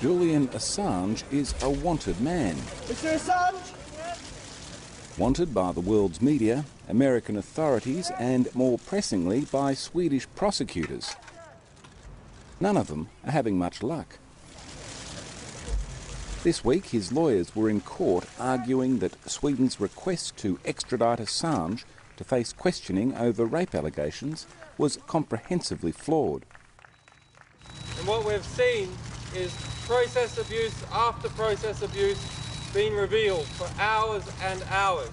Julian Assange is a wanted man. Mr. Assange? Wanted by the world's media, American authorities and, more pressingly, by Swedish prosecutors. None of them are having much luck. This week his lawyers were in court arguing that Sweden's request to extradite Assange to face questioning over rape allegations was comprehensively flawed. And what we've seen is process abuse after process abuse being revealed for hours and hours.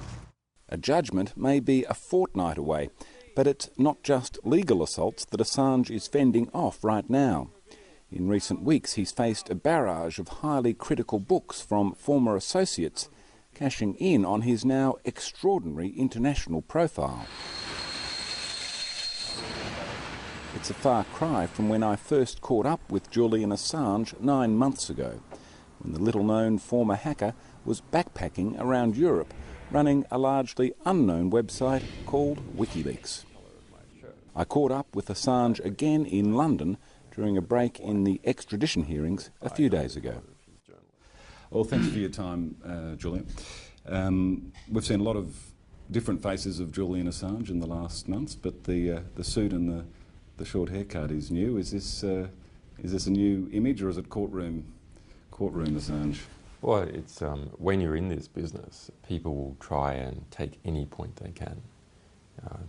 A judgment may be a fortnight away, but it's not just legal assaults that Assange is fending off right now. In recent weeks he's faced a barrage of highly critical books from former associates, cashing in on his now extraordinary international profile. It's a far cry from when I first caught up with Julian Assange 9 months ago, when the little-known former hacker was backpacking around Europe, running a largely unknown website called WikiLeaks. I caught up with Assange again in London during a break in the extradition hearings a few days ago. Well, thanks for your time, Julian. We've seen a lot of different faces of Julian Assange in the last months, but the suit and the short haircut is new. Is this a new image, or is it courtroom Assange? Well, it's when you're in this business, people will try and take any point they can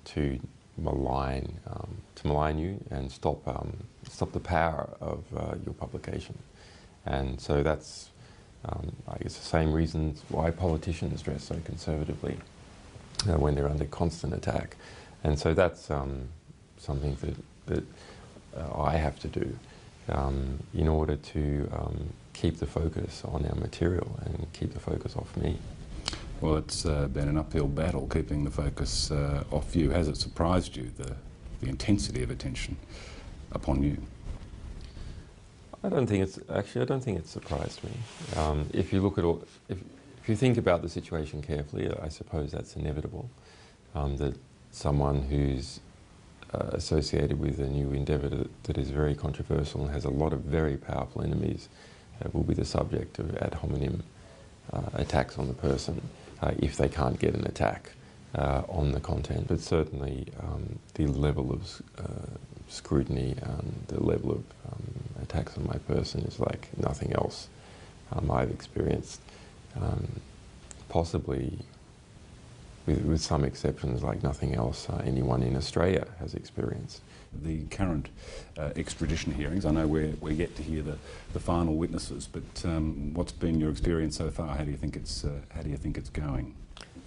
to malign you and stop the power of your publication. And so that's, I guess, the same reasons why politicians dress so conservatively when they're under constant attack. And so that's something that I have to do in order to keep the focus on our material and keep the focus off me. Well, it's been an uphill battle keeping the focus off you. Has it surprised you, the intensity of attention upon you? I don't think it's surprised me. If you look at if you think about the situation carefully, I suppose that's inevitable. That someone who's associated with a new endeavour that is very controversial and has a lot of very powerful enemies will be the subject of ad hominem attacks on the person if they can't get an attack on the content. But certainly the level of scrutiny and the level of attacks on my person is like nothing else I've experienced, possibly with some exceptions, like nothing else anyone in Australia has experienced. The current extradition hearings, I know we're yet to hear the final witnesses, but what's been your experience so far? How do you think it's going?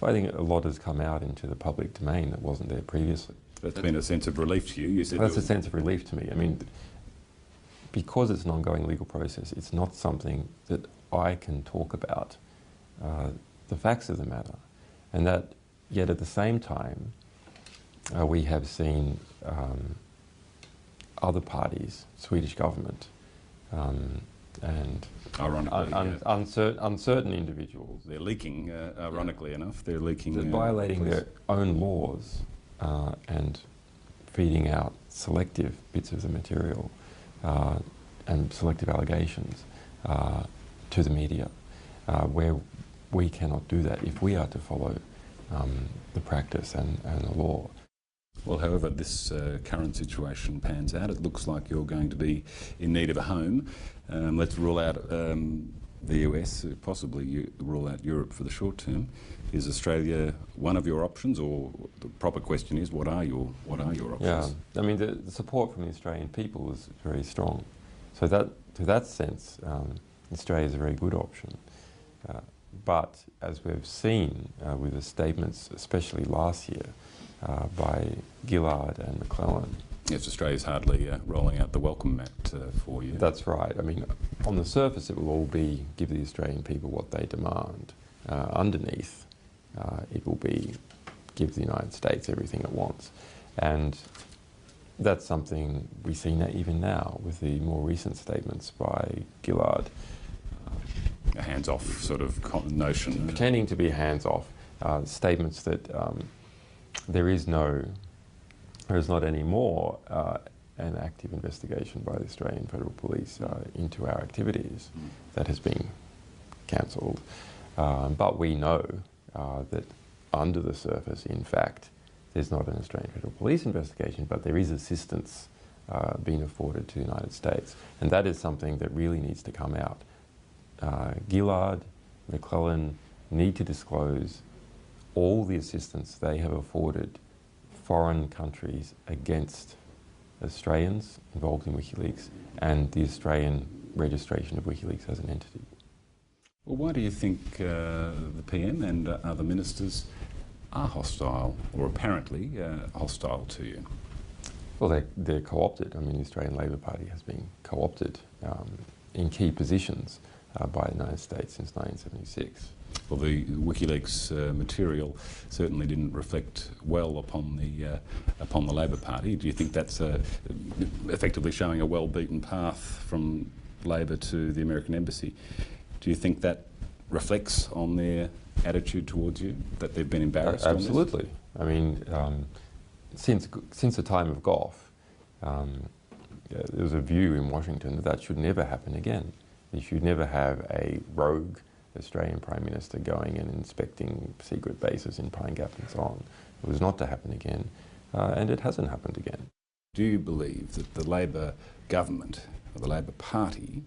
Well, I think a lot has come out into the public domain that wasn't there previously. That's been a sense of relief to you. You said that's a sense of relief to me. I mean, because it's an ongoing legal process, it's not something that I can talk about the facts of the matter, and that yet at the same time we have seen other parties, Swedish government, and uncertain individuals. They're leaking, ironically enough, they're leaking. They're violating their own laws and feeding out selective bits of the material and selective allegations to the media, where we cannot do that if we are to follow the practice and the law. Well, however this current situation pans out, it looks like you're going to be in need of a home. Let's rule out the US, possibly rule out Europe for the short term. Is Australia one of your options, or the proper question is, what are your options? Yeah, I mean, the support from the Australian people is very strong. So that, to that sense, Australia is a very good option. But as we've seen with the statements, especially last year, by Gillard and McClellan. Yes, Australia's hardly rolling out the welcome mat for you. That's right. I mean, on the surface it will all be give the Australian people what they demand. Underneath, it will be give the United States everything it wants. And that's something we see even now with the more recent statements by Gillard. A hands-off sort of notion. Pretending to be hands-off. Statements that there is not any more an active investigation by the Australian Federal Police into our activities. That has been cancelled. But we know that under the surface, in fact, there's not an Australian Federal Police investigation, but there is assistance being afforded to the United States. And that is something that really needs to come out. Gillard, McClellan need to disclose all the assistance they have afforded foreign countries against Australians involved in WikiLeaks and the Australian registration of WikiLeaks as an entity. Well, why do you think the PM and other ministers are hostile, or apparently hostile to you? Well, they're co-opted. I mean, the Australian Labor Party has been co-opted in key positions by the United States since 1976. Well, the WikiLeaks material certainly didn't reflect well upon the Labor Party. Do you think that's effectively showing a well-beaten path from Labor to the American Embassy? Do you think that reflects on their attitude towards you, that they've been embarrassed? Absolutely. I mean, since the time of Gough, there was a view in Washington that that should never happen again. You should never have a rogue Australian Prime Minister going and inspecting secret bases in Pine Gap and so on. It was not to happen again, and it hasn't happened again. Do you believe that the Labor government, or the Labor Party,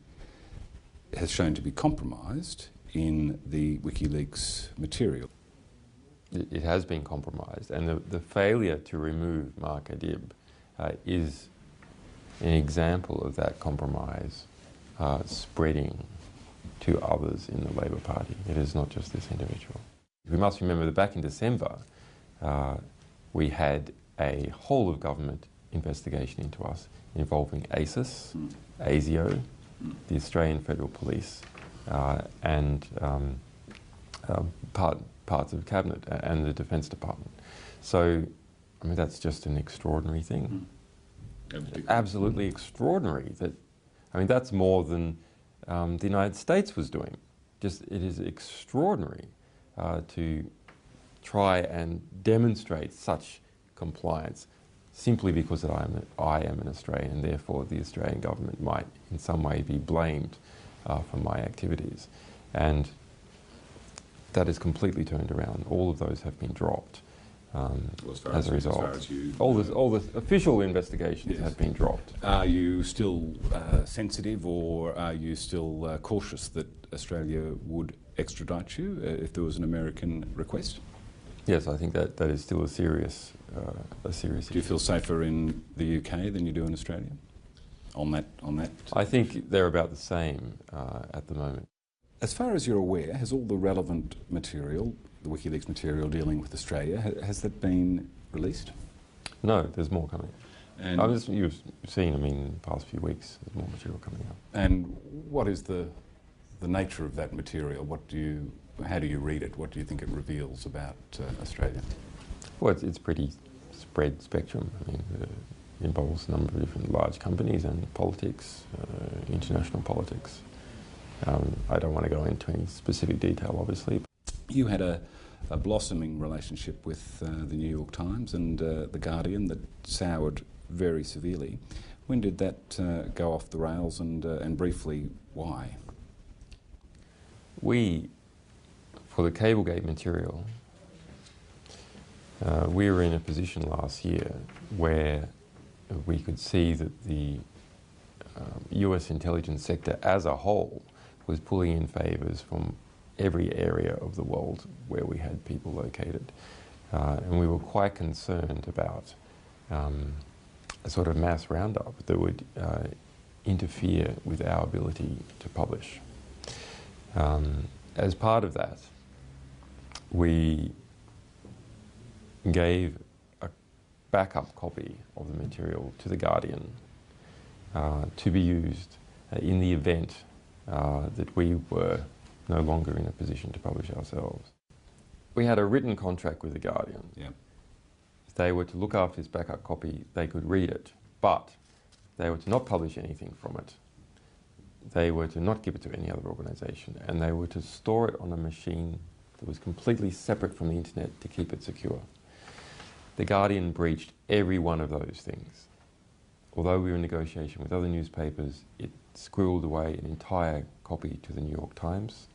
has shown to be compromised in the WikiLeaks material? It has been compromised, and the failure to remove Mark Adib is an example of that compromise spreading to others in the Labor Party. It is not just this individual. We must remember that back in December, we had a whole of government investigation into us involving ASIS, ASIO, the Australian Federal Police, and parts of Cabinet and the Defence Department. So, I mean, that's just an extraordinary thing. Absolutely extraordinary. I mean, that's more than the United States was doing. It is extraordinary to try and demonstrate such compliance simply because that I am an Australian, and therefore the Australian government might in some way be blamed for my activities. And that is completely turned around. All of those have been dropped as a result. All the official investigations have been dropped. Are you still sensitive, or are you still cautious that Australia would extradite you if there was an American request? Yes, I think that is still a serious issue. Do you feel safer in the UK than you do in Australia on that? I think they're about the same at the moment. As far as you're aware, has all the relevant material, the WikiLeaks material dealing with Australia, has that been released? No, there's more coming. And you've seen, I mean, in the past few weeks, there's more material coming up. And what is the nature of that material? How do you read it? What do you think it reveals about Australia? Well, it's pretty spread spectrum. I mean, it involves a number of different large companies and politics, international politics. I don't want to go into any specific detail, obviously. You had a blossoming relationship with the New York Times and The Guardian that soured very severely. When did that go off the rails, and briefly, why? For the Cablegate material, we were in a position last year where we could see that the US intelligence sector as a whole was pulling in favours from every area of the world where we had people located. And we were quite concerned about a sort of mass roundup that would interfere with our ability to publish. As part of that, we gave a backup copy of the material to The Guardian to be used in the event that we were no longer in a position to publish ourselves. We had a written contract with The Guardian. Yeah. If they were to look after this backup copy, they could read it, but they were to not publish anything from it. They were to not give it to any other organisation, and they were to store it on a machine that was completely separate from the internet to keep it secure. The Guardian breached every one of those things although we were in negotiation with other newspapers, it squirreled away an entire copy to the New York Times.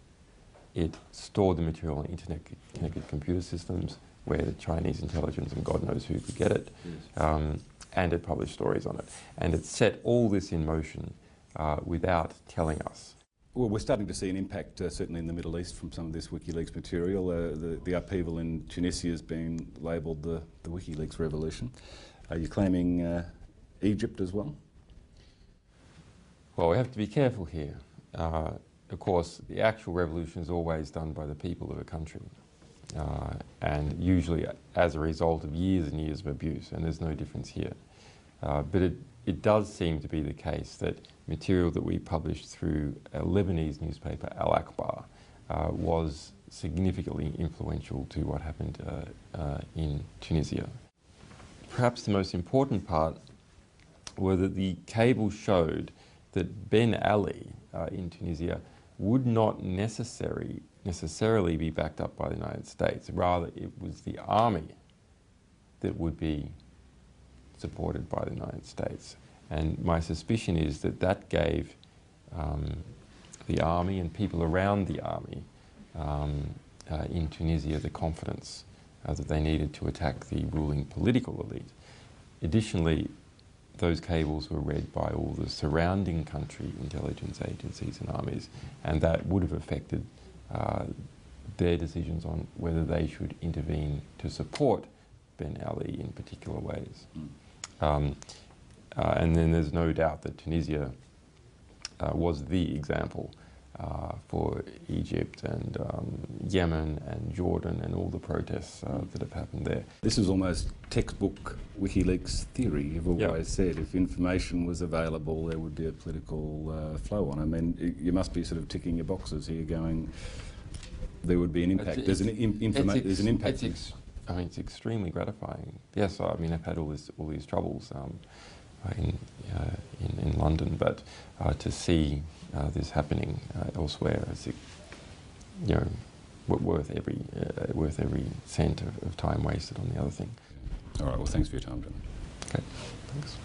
It stored the material on internet-connected computer systems where the Chinese intelligence and God knows who could get it, and it published stories on it. And it set all this in motion without telling us. Well, we're starting to see an impact, certainly in the Middle East, from some of this WikiLeaks material. The upheaval in Tunisia has been labelled the WikiLeaks revolution. Are you claiming Egypt as well? Well, we have to be careful here. Of course, the actual revolution is always done by the people of a country, and usually as a result of years and years of abuse, and there's no difference here. But it does seem to be the case that material that we published through a Lebanese newspaper, Al Akbar, was significantly influential to what happened in Tunisia. Perhaps the most important part were that the cable showed that Ben Ali in Tunisia would not necessarily be backed up by the United States. Rather, it was the army that would be supported by the United States. And my suspicion is that that gave the army and people around the army in Tunisia the confidence that they needed to attack the ruling political elite. Additionally, those cables were read by all the surrounding country intelligence agencies and armies, and that would have affected their decisions on whether they should intervene to support Ben Ali in particular ways. And then there's no doubt that Tunisia was the example for Egypt and Yemen and Jordan and all the protests that have happened there. This is almost textbook WikiLeaks theory. You've always said if information was available, there would be a political flow on. I mean, you must be sort of ticking your boxes here going, there would be an impact. There's an impact. I mean, it's extremely gratifying. Yes, I mean, I've had all these troubles in London, but to see this happening elsewhere is, worth every cent of time wasted on the other thing. All right. Well, thanks for your time, John. Okay. Thanks.